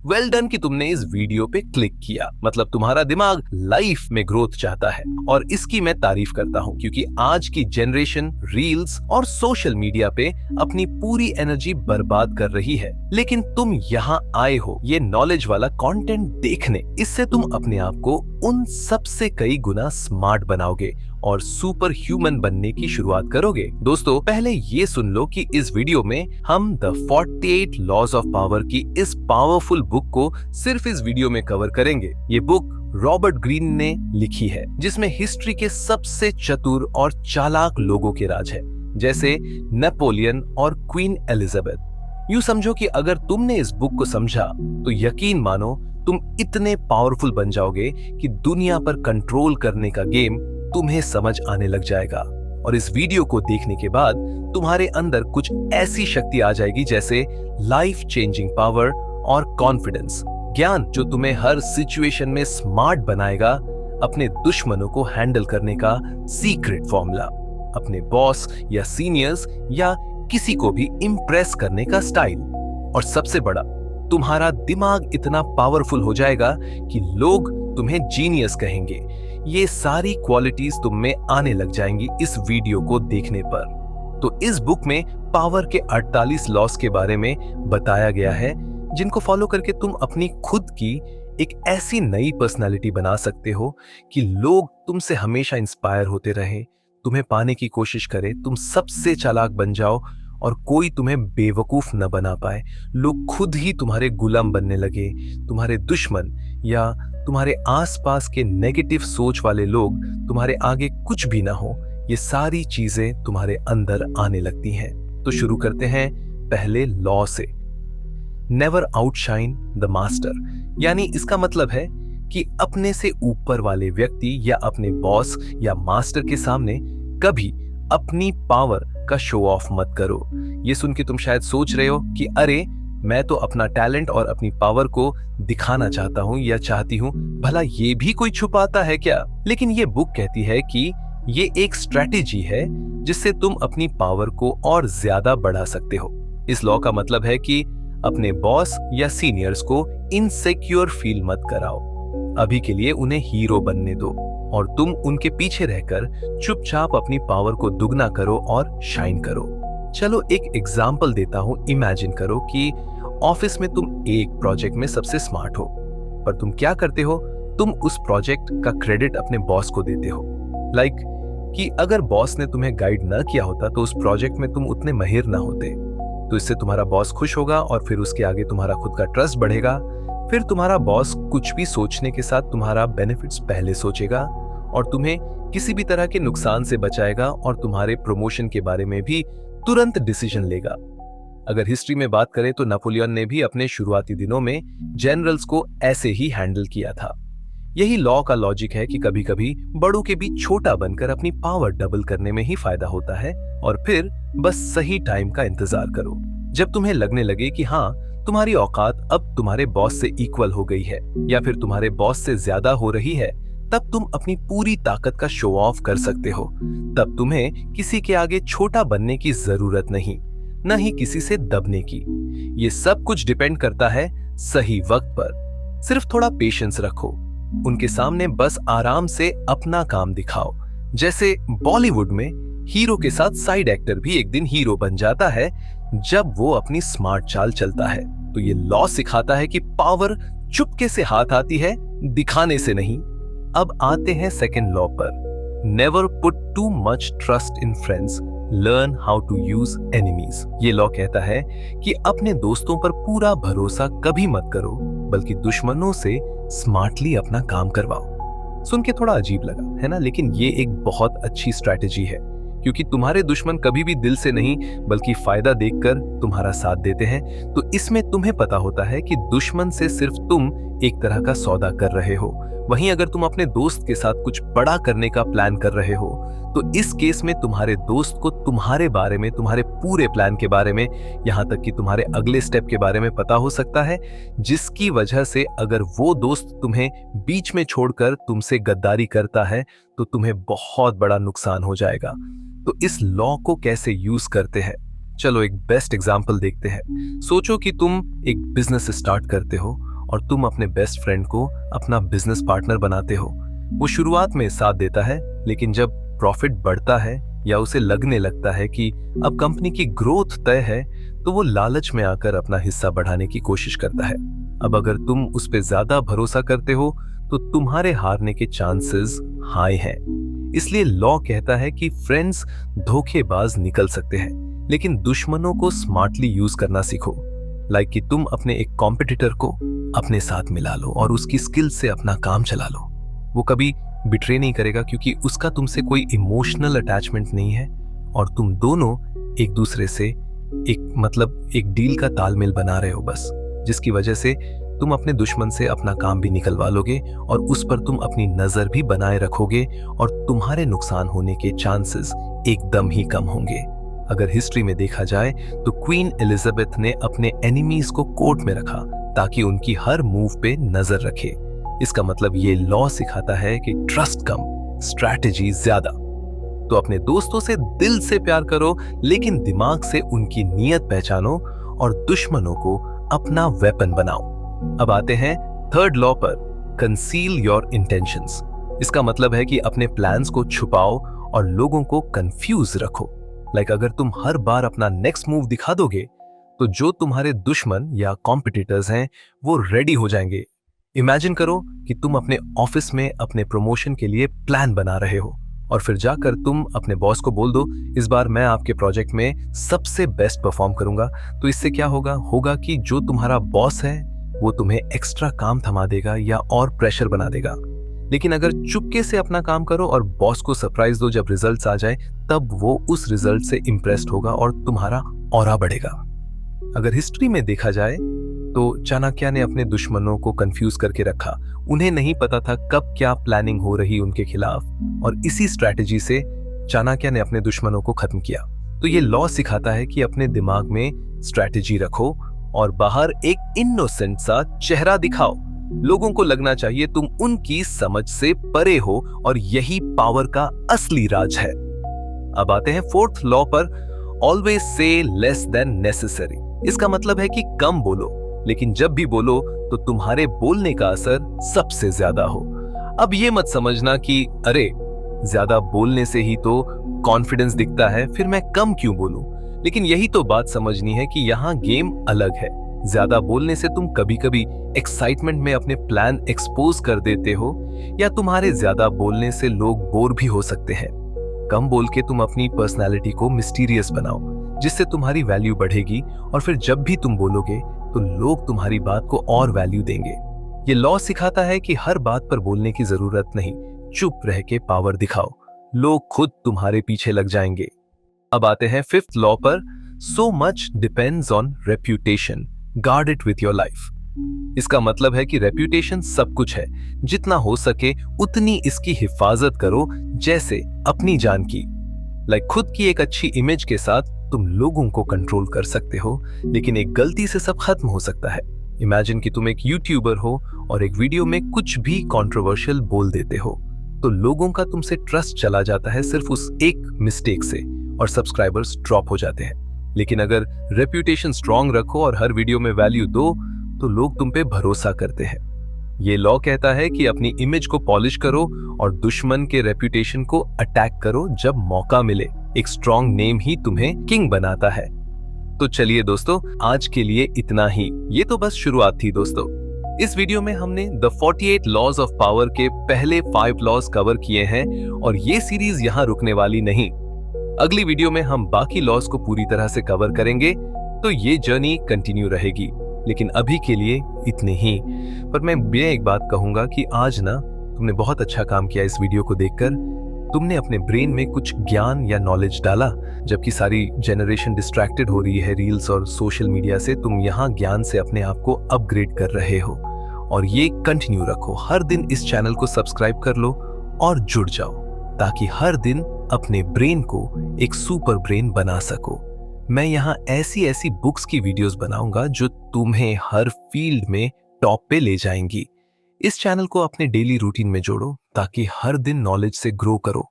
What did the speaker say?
Well done कि तुमने इस वीडियो पे क्लिक किया। मतलब तुम्हारा दिमाग लाइफ में ग्रोथ चाहता है और इसकी मैं तारीफ करता हूँ, क्योंकि आज की जनरेशन रील्स और सोशल मीडिया पे अपनी पूरी एनर्जी बर्बाद कर रही है। लेकिन तुम यहाँ आए हो ये नॉलेज वाला कंटेंट देखने, इससे तुम अपने आप को उन सबसे कई गुना स्मार्ट बनाओगे और सुपर ह्यूमन बनने की शुरुआत करोगे। दोस्तों, पहले ये सुन लो कि इस वीडियो में हम द 48 लॉज ऑफ पावर की इस पावरफुल बुक को सिर्फ इस वीडियो में कवर करेंगे। ये बुक रॉबर्ट ग्रीन ने लिखी है, जिसमें हिस्ट्री के सबसे चतुर और चालाक लोगों के राज है, जैसे नेपोलियन और क्वीन एलिजाबेथ। यूं समझो कि अगर तुमने इस बुक को समझा तो यकीन मानो तुम इतने पावरफुल बन जाओगे कि दुनिया पर कंट्रोल करने का गेम तुम्हें समझ आने लग जाएगा। और इस वीडियो को देखने के बाद तुम्हारे अंदर कुछ ऐसी शक्ति आ जाएगी जैसे लाइफ चेंजिंग पावर और कॉन्फिडेंस, ज्ञान जो तुम्हें हर सिचुएशन में स्मार्ट बनाएगा, अपने दुश्मनों को हैंडल करने का सीक्रेट फॉर्मूला, अपने बॉस या सीनियर्स या किसी को भी इम्प्रेस करने का स्टाइल, और सबसे बड़ा, तुम्हारा दिमाग इतना पावरफुल हो जाएगा कि लोग तुम्हें जीनियस कहेंगे। ये सारी क्वालिटीज तुम में आने लग जाएंगी इस वीडियो को देखने पर। तो इस बुक में पावर के 48 लॉस के बारे में बताया गया है, जिनको फॉलो करके तुम अपनी खुद की एक ऐसी नई पर्सनालिटी बना सकते हो कि लोग तुमसे हमेशा इंस्पायर होते रहें, तुम्हें पाने की कोशिश करें, तुम सबसे चालाक बन जाओ और कोई तुम्हें बेवकूफ न बना पाए। लोग खुद ही तुम्हारे गुलाम बनने लगे। तुम्हारे दुश्मन या तुम्हारे आसपास के नेगेटिव सोच वाले लोग तुम्हारे आगे कुछ भी ना हो। ये सारी चीजें तुम्हारे अंदर आने लगती हैं। तो शुरू करते हैं पहले लॉ से। नेवर आउटशाइन द मास्टर, यानी इसका मतलब है कि अपने से ऊपर वाले व्यक्ति या अपने बॉस या मास्टर के सामने कभी अपनी पावर का शो ऑफ मत करो। ये सुन के तुम शायद सोच रहे हो कि अरे, मैं तो अपना टैलेंट और अपनी पावर को दिखाना चाहता हूँ या चाहती हूँ, भला ये भी कोई छुपाता है क्या? लेकिन ये बुक कहती है कि ये एक स्ट्रैटेजी है जिससे तुम अपनी पावर को और ज्यादा बढ़ा सकते हो। इस लॉ का मतलब है कि अपने बॉस या सीनियर्स को इनसिक्योर फील मत कराओ। अभी के लिए उन्हें हीरो बनने दो और तुम उनके पीछे रहकर चुपचाप अपनी पावर को दुगना करो और शाइन करो। चलो एक एग्जाम्पल देता हूं। इमेजिन करो कि ऑफिस में तुम एक प्रोजेक्ट में सबसे स्मार्ट हो, पर तुम क्या करते हो, तुम उस प्रोजेक्ट का क्रेडिट अपने बॉस को देते हो। लाइक कि अगर बॉस ने तुम्हें गाइड ना किया होता तो उस प्रोजेक्ट में तुम उतने माहिर ना होते। तो इससे तुम्हारा बॉस खुश होगा और फिर उसके आगे तुम्हारा खुद का ट्रस्ट बढ़ेगा। फिर तुम्हारा बॉस कुछ भी सोचने के साथ तुम्हारा बेनिफिट्स पहले सोचेगा और तुम्हें किसी भी तरह के नुकसान से बचाएगा और तुम्हारे प्रमोशन के बारे में भी तुरंत डिसीजन लेगा। अगर हिस्ट्री में बात करें तो नेपोलियन ने भी अपने शुरुआती दिनों में जनरल्स को ऐसे ही हैंडल किया था। यही लॉ का लॉजिक है कि कभी कभी बड़ों के बीच छोटा बनकर अपनी पावर डबल करने में ही फायदा होता है। और फिर बस सही टाइम का इंतजार करो। जब तुम्हें लगने लगे कि हाँ, तुम्हारी औकात अब तुम्हारे बॉस से इक्वल हो गई है या फिर तुम्हारे बॉस से ज्यादा हो रही है, तब तुम अपनी पूरी ताकत का शो ऑफ कर सकते हो। तब तुम्हें किसी के आगे छोटा बनने की जरूरत नहीं, न ही किसी से दबने की। ये सब कुछ डिपेंड करता है सही वक्त पर। सिर्फ थोड़ा पेशेंस रखो, उनके सामने बस आराम से अपना काम दिखाओ। जैसे बॉलीवुड में हीरो के साथ साइड एक्टर भी एक दिन हीरो बन जाता है जब वो अपनी स्मार्ट चाल चलता है। तो ये लॉ सिखाता है कि पावर चुपके से हाथ आती है, दिखाने से नहीं। अब आते हैं सेकंड लॉ पर। Never put too much trust in friends, learn how to use enemies. ये लॉ कहता है कि अपने दोस्तों पर पूरा भरोसा कभी मत करो, बल्कि दुश्मनों से स्मार्टली अपना काम करवाओ। सुन के थोड़ा अजीब लगा, है ना? लेकिन ये एक बहुत अच्छी स्ट्रैटेजी है, क्योंकि तुम्हारे दुश्मन कभी भी दिल से नहीं बल्कि फायदा देखकर तुम्हारा साथ देते हैं। तो इसमें तुम्हें पता होता है कि दुश्मन से सिर्फ तुम एक तरह का सौदा कर रहे हो। वहीं अगर तुम अपने दोस्त के साथ कुछ बड़ा करने का प्लान कर रहे हो, तो इस केस में तुम्हारे दोस्त को तुम्हारे बारे में, तुम्हारे पूरे प्लान के बारे में, यहाँ तक कि तुम्हारे अगले स्टेप के बारे में पता हो सकता है, जिसकी वजह से अगर वो दोस्त तुम्हें बीच में छोड़कर तुमसे गद्दारी करता है तो तुम्हें बहुत बड़ा नुकसान हो जाएगा। तो इस लॉ को कैसे यूज करते हैं, चलो एक बेस्ट एग्जांपल देखते हैं। सोचो कि तुम एक बिजनेस स्टार्ट करते हो और तुम अपने बेस्ट फ्रेंड को अपना बिजनेस पार्टनर बनाते हो। वो शुरुआत में साथ देता है, लेकिन जब प्रॉफिट बढ़ता है या उसे लगने लगता है कि अब कंपनी की ग्रोथ तय है, तो वो लालच में आकर अपना हिस्सा बढ़ाने की कोशिश करता है। अब अगर तुम उस पर ज्यादा भरोसा करते हो तो तुम्हारे हारने के चांसेस हाई हैं। इसलिए लॉ कहता है कि फ्रेंड्स धोखेबाज निकल सकते हैं, लेकिन दुश्मनों को स्मार्टली यूज करना सीखो। लाइक कि तुम अपने एक कॉम्पिटिटर को अपने साथ मिला लो और उसकी स्किल से अपना काम चला लो। वो कभी बिट्रे नहीं करेगा, क्योंकि उसका तुमसे कोई इमोशनल अटैचमेंट नहीं है और तुम दोनों एक दूसरे से एक डील का तालमेल बना रहे हो बस, जिसकी वजह से तुम अपने दुश्मन से अपना काम भी निकलवा लोगे और उस पर तुम अपनी नजर भी बनाए रखोगे और तुम्हारे नुकसान होने के चांसेस एकदम ही कम होंगे। अगर हिस्ट्री में देखा जाए तो क्वीन एलिजाबेथ ने अपने एनिमीज को कोर्ट में रखा ताकि उनकी हर मूव पे नजर रखे। इसका मतलब ये लॉ सिखाता है कि ट्रस्ट कम, स्ट्रैटेजी ज्यादा। तो अपने दोस्तों से दिल से प्यार करो, लेकिन दिमाग से उनकी नीयत पहचानो और दुश्मनों को अपना वेपन बनाओ। अब आते हैं थर्ड लॉ पर, कंसील योर इंटेंशंस। इसका मतलब है कि अपने प्लान्स को छुपाओ और लोगों को कंफ्यूज रखो। लाइक अगर तुम हर बार अपना नेक्स्ट मूव दिखा दोगे तो जो तुम्हारे दुश्मन या कॉम्पिटिटर्स हैं वो रेडी हो जाएंगे। इमेजिन करो कि तुम अपने ऑफिस में अपने प्रमोशन के लिए प्लान बना रहे हो और फिर जाकर तुम अपने बॉस को बोल दो, इस बार मैं आपके प्रोजेक्ट में सबसे बेस्ट परफॉर्म करूंगा। तो इससे क्या होगा कि जो तुम्हारा बॉस है वो तुम्हें एक्स्ट्रा काम थमा देगा या और प्रेशर बना देगा। लेकिन अगर चुपके से अपना काम करो और बॉस को सरप्राइज दो जब रिजल्ट्स आ जाए, तब वो उस रिजल्ट से इंप्रेस्ड होगा और तुम्हारा ऑरा बढ़ेगा। अगर हिस्ट्री में देखा जाए तो चाणक्य ने अपने दुश्मनों को कंफ्यूज करके रखा। उन्हें नहीं पता था कब क्या प्लानिंग हो रही उनके खिलाफ, और इसी स्ट्रैटेजी से चाणक्य ने अपने दुश्मनों को खत्म किया। तो ये लॉ सिखाता है कि अपने दिमाग में स्ट्रैटेजी रखो और बाहर एक इनोसेंट सा चेहरा दिखाओ। लोगों को लगना चाहिए तुम उनकी समझ से परे हो, और यही पावर का असली राज है। अब आते हैं फोर्थ लॉ पर, always say less than necessary. इसका मतलब है कि कम बोलो, लेकिन जब भी बोलो तो तुम्हारे बोलने का असर सबसे ज्यादा हो। अब ये मत समझना कि अरे ज्यादा बोलने से ही तो कॉन्फिडेंस दिखता है, फिर मैं कम क्यों बोलूं। लेकिन यही तो बात समझनी है कि यहाँ गेम अलग है। ज्यादा बोलने से तुम कभी कभी एक्साइटमेंट में अपने प्लान एक्सपोज कर देते हो, या तुम्हारे ज्यादा बोलने से लोग बोर भी हो सकते हैं। कम बोल के तुम अपनी पर्सनालिटी को मिस्टीरियस बनाओ, जिससे तुम्हारी वैल्यू बढ़ेगी, और फिर जब भी तुम बोलोगे तो लोग तुम्हारी बात को और वैल्यू देंगे। ये लॉ सिखाता है कि हर बात पर बोलने की जरूरत नहीं, चुप रह के पावर दिखाओ, लोग खुद तुम्हारे पीछे लग जाएंगे। अब आते हैं फिफ्थ लॉ पर, so much depends on reputation, guard it with your life. इसका मतलब है कि रेप्यूटेशन सब कुछ है, जितना हो सके उतनी इसकी हिफाजत करो, जैसे अपनी जान की। लाइक खुद की एक अच्छी इमेज के साथ तुम लोगों को कंट्रोल कर सकते हो, लेकिन एक गलती से सब खत्म हो सकता है। इमेजिन कि तुम एक यूट्यूबर हो और एक वीडियो में कुछ भी कंट्रोवर्शियल बोल देते हो, तो लोगों का तुमसे ट्रस्ट चला जाता है सिर्फ उस एक मिस्टेक से, और सब्सक्राइबर्स ड्रॉप हो जाते हैं। लेकिन अगर रेप्यूटेशन स्ट्रांग रखो और हर वीडियो में वैल्यू दो, तो लोग तुम पे भरोसा करते हैं। ये लॉ कहता है कि अपनी इमेज को पॉलिश करो और दुश्मन के रेप्यूटेशन को अटैक करो जब मौका मिले। एक स्ट्रांग नेम ही तुम्हें किंग बनाता है। तो चलिए दोस्तों, आज के लिए इतना ही। ये तो बस शुरुआत थी दोस्तों। इस वीडियो में हमने द 48 लॉज ऑफ पावर के पहले 5 लॉज कवर किए हैं, और ये सीरीज यहाँ रुकने वाली नहीं। अगली वीडियो में हम बाकी लॉज को पूरी तरह से कवर करेंगे, तो ये जर्नी कंटिन्यू रहेगी। लेकिन अभी के लिए इतने ही। पर मैं ये एक बात कहूंगा कि आज ना तुमने बहुत अच्छा काम किया इस वीडियो को देखकर। तुमने अपने ब्रेन में कुछ ज्ञान या नॉलेज डाला, जबकि सारी जनरेशन डिस्ट्रैक्टेड हो रही है रील्स और सोशल मीडिया से। तुम यहाँ ज्ञान से अपने आप को अपग्रेड कर रहे हो, और ये कंटिन्यू रखो। हर दिन इस चैनल को सब्सक्राइब कर लो और जुड़ जाओ, ताकि हर दिन अपने ब्रेन को एक सुपर ब्रेन बना सको। मैं यहाँ ऐसी बुक्स की वीडियोस बनाऊंगा जो तुम्हें हर फील्ड में टॉप पे ले जाएंगी। इस चैनल को अपने डेली रूटीन में जोड़ो, ताकि हर दिन नॉलेज से ग्रो करो।